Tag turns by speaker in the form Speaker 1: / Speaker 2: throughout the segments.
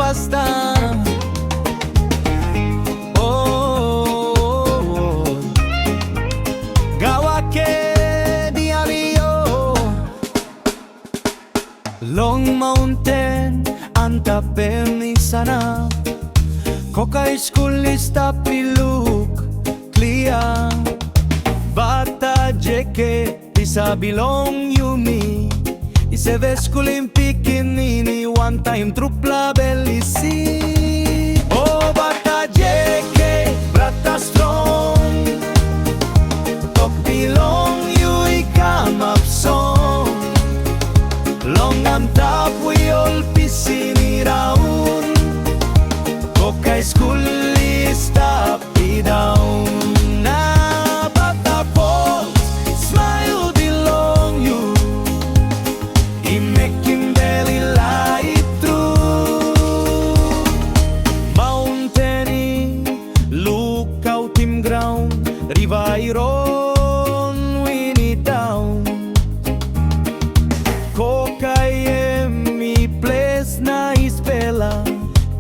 Speaker 1: basta. Gawa ke diario. Long mountain antape mi sana. Koka iskulista piluk clear. Bata jeke isa bilong yumi. Ise veskulin pikinini one time trupla bellisi. Oh bata jeke brata strong. Tok bilong you come up song. Long am tap we all pisin round. Koka iskulista pi down. Na bata fall smile belong you. I make him belly light through. Mountainy look out him ground. Rivairon winnie down. Koka mi place na ispela.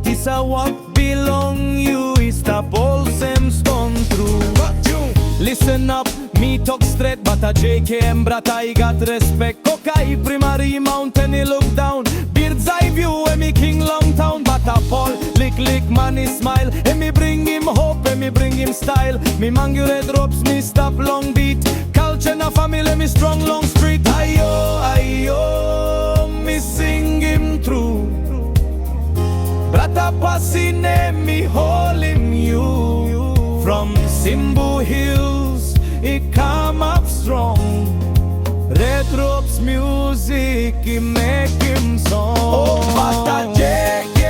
Speaker 1: Tisa walk belong you is the sem stone through. Listen up, me talk straight, but a JKM brata I got respect. Kokai primary mountain he look down. Bird's eye view and me king long town. But a fall, lick money smile. And me bring him hope and me bring him style. Me mangu red ropes, me stop long beat. Culture na family, me strong long street. Ayo, ayo, me sing him through. Brata Pisin me hold him you. From Simbu hills, it come up strong. Red ropes music, it make him song. Oh, Bata JK,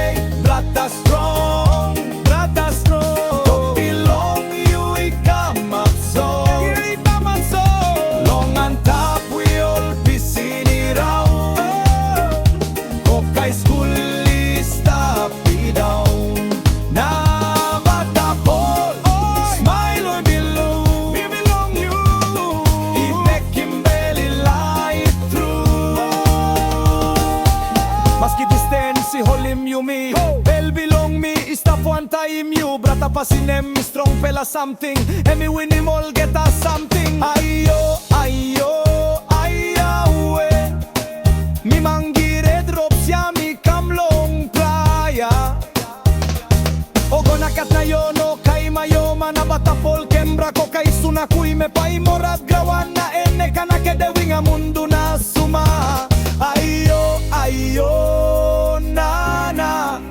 Speaker 1: brata strong, brata strong. Don't belong you, it come up song. It come up song. Long on top, we all Pisin it out. Kokai school is stop it down. Now, Bata ball, smile or below. We belong you. It make him belly light through. Maski distance, si holim you me. Bell belong me, stop one time you. Brata Pisin me strong fella something. And me win him all get us something. Ayo, ayo, ayo, eh. Me mangi red ropes, ya me come long playa. Ogo nakat na yono kay mayoma na bata pol kembra ko kay sunakuy me pay morat gawan na ene kana kede winga mundo na suma. Ayo ayo nana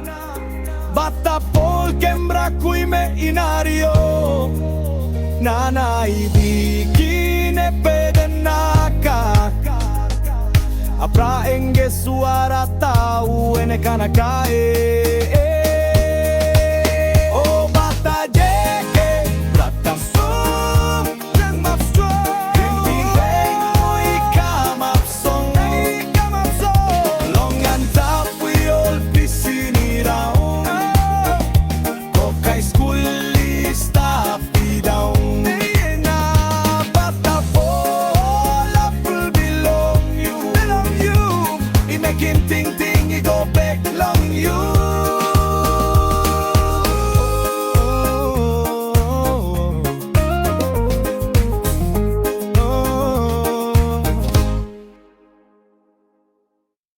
Speaker 1: bata pol kembra kuy me inario. Nana ibigin e pede naka. Apra enge suara tau ene kana kae.